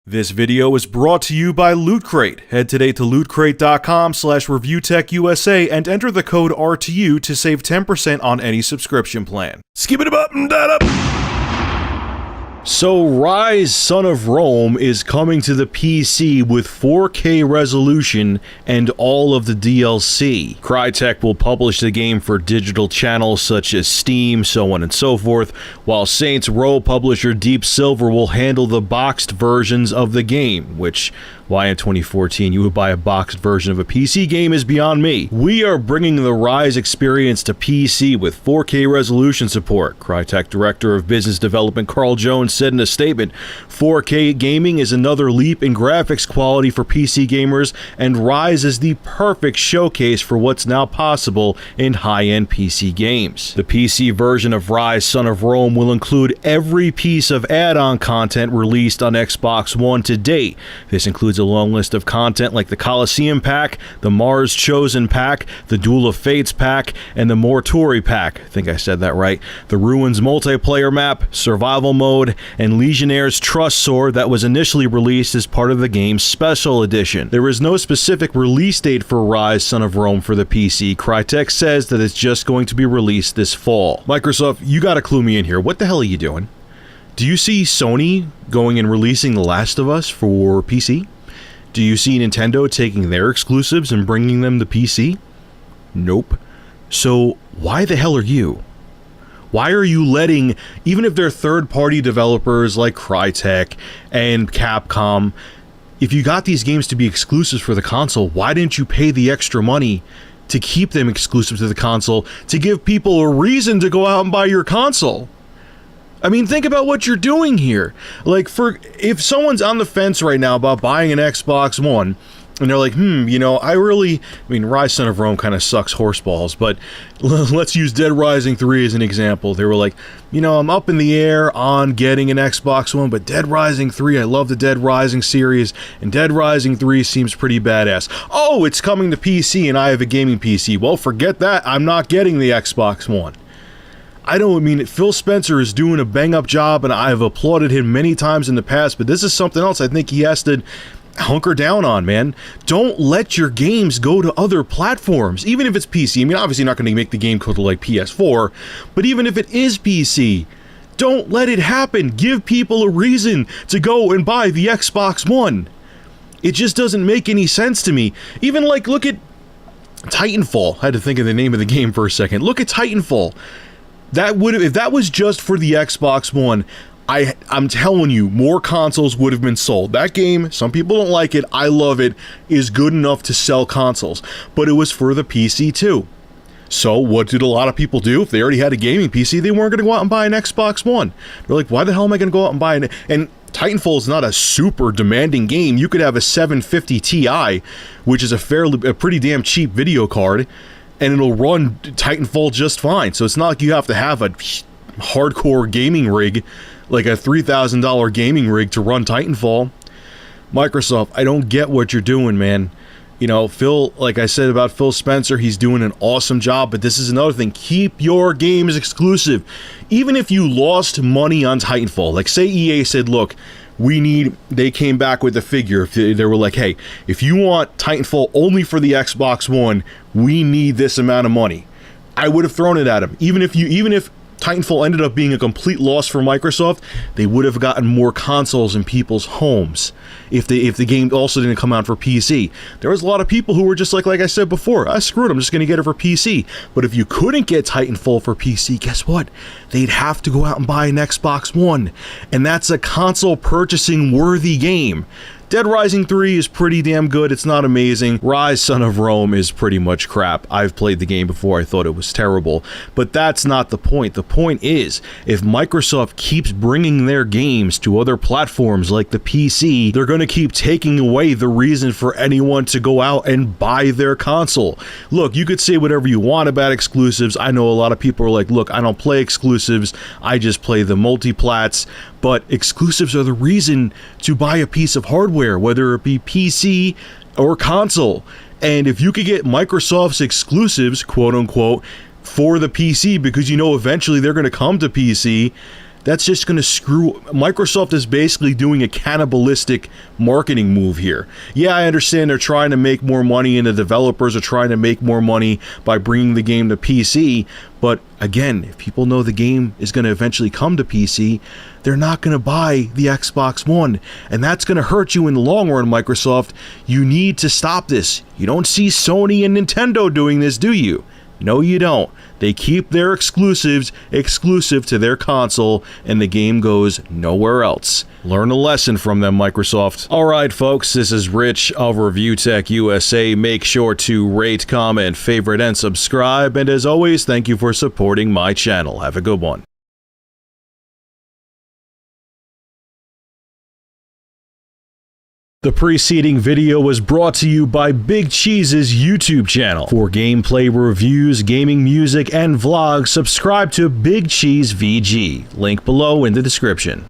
This video is brought to you by Loot Crate. Head today to lootcrate.com/reviewtechusa and enter the code RTU to save 10% on any subscription plan. Skip it up and that up. So, Ryse, Son of Rome is coming to the PC with 4K resolution and all of the DLC. Crytek will publish the game for digital channels such as Steam, so on and so forth, while Saints Row publisher Deep Silver will handle the boxed versions of the game, which, why in 2014 you would buy a boxed version of a PC game is beyond me. We are bringing the Ryse experience to PC with 4K resolution support, Crytek Director of Business Development Carl Jones said in a statement. 4K gaming is another leap in graphics quality for PC gamers, and Ryse is the perfect showcase for what's now possible in high-end PC games. The PC version of Ryse Son of Rome will include every piece of add-on content released on Xbox One to date. This includes a long list of content like the Coliseum Pack, the Mars Chosen Pack, the Duel of Fates Pack, and the Mortuary Pack. I think I said that right. The Ruins multiplayer map, survival mode, and Legionnaire's Trust Sword that was initially released as part of the game's Special Edition. There is no specific release date for Ryse Son of Rome for the PC. Crytek says that it's just going to be released this fall. Microsoft, you gotta clue me in here. What the hell are you doing? Do you see Sony going and releasing The Last of Us for PC? Do you see Nintendo taking their exclusives and bringing them to PC? Nope. So why the hell are you? Why are you letting, even if they're third-party developers like Crytek and Capcom, if you got these games to be exclusives for the console, why didn't you pay the extra money to keep them exclusive to the console, to give people a reason to go out and buy your console? I mean, think about what you're doing here. Like, if someone's on the fence right now about buying an Xbox One, and they're like, Ryse Son of Rome kind of sucks horseballs, but let's use Dead Rising 3 as an example. They were like, I'm up in the air on getting an Xbox One, but Dead Rising 3, I love the Dead Rising series, and Dead Rising 3 seems pretty badass. Oh, it's coming to PC, and I have a gaming PC. Well, forget that. I'm not getting the Xbox One. Phil Spencer is doing a bang-up job, and I've applauded him many times in the past, but this is something else I think he has to hunker down on, man. Don't let your games go to other platforms, even if it's PC. I mean, obviously not going to make the game go to, like, PS4, but even if it is PC, don't let it happen. Give people a reason to go and buy the Xbox One. It just doesn't make any sense to me. Even, like, look at Titanfall. I had to think of the name of the game for a second. Look at Titanfall. If that was just for the Xbox One, I'm telling you, more consoles would have been sold. That game, some people don't like it, I love it, is good enough to sell consoles. But it was for the PC too. So what did a lot of people do? If they already had a gaming PC, they weren't going to go out and buy an Xbox One. They're like, why the hell am I going to go out and buy an... And Titanfall is not a super demanding game. You could have a 750 Ti, which is a pretty damn cheap video card, and it'll run Titanfall just fine. So it's not like you have to have a hardcore gaming rig, like a $3,000 gaming rig to run Titanfall. Microsoft, I don't get what you're doing, man. Phil, like I said about Phil Spencer, he's doing an awesome job, but this is another thing. Keep your games exclusive. Even if you lost money on Titanfall, like say EA said, look, they came back with a figure. They were like, hey, if you want Titanfall only for the Xbox One, we need this amount of money. I would have thrown it at him. Even if Titanfall ended up being a complete loss for Microsoft, they would have gotten more consoles in people's homes if the game also didn't come out for PC. There was a lot of people who were just like I said before, screw it, I'm just going to get it for PC. But if you couldn't get Titanfall for PC, guess what? They'd have to go out and buy an Xbox One. And that's a console purchasing worthy game. Dead Rising 3 is pretty damn good. It's not amazing. Ryse Son of Rome is pretty much crap. I've played the game before. I thought it was terrible. But that's not the point. The point is, if Microsoft keeps bringing their games to other platforms like the PC, they're going to keep taking away the reason for anyone to go out and buy their console. Look, you could say whatever you want about exclusives. I know a lot of people are like, look, I don't play exclusives. I just play the multiplats. But exclusives are the reason to buy a piece of hardware, whether it be PC or console. And if you could get Microsoft's exclusives, quote unquote, for the PC, because eventually they're going to come to PC, That's just going to screw... Microsoft is basically doing a cannibalistic marketing move here. Yeah, I understand they're trying to make more money and the developers are trying to make more money by bringing the game to PC, but again, if people know the game is going to eventually come to PC, they're not going to buy the Xbox One, and that's going to hurt you in the long run, Microsoft. You need to stop this. You don't see Sony and Nintendo doing this, do you? No, you don't. They keep their exclusives exclusive to their console, and the game goes nowhere else. Learn a lesson from them, Microsoft. Alright, folks, this is Rich of Review Tech USA. Make sure to rate, comment, favorite, and subscribe. And as always, thank you for supporting my channel. Have a good one. The preceding video was brought to you by Big Cheese's YouTube channel. For gameplay reviews, gaming music, and vlogs, subscribe to Big Cheese VG. Link below in the description.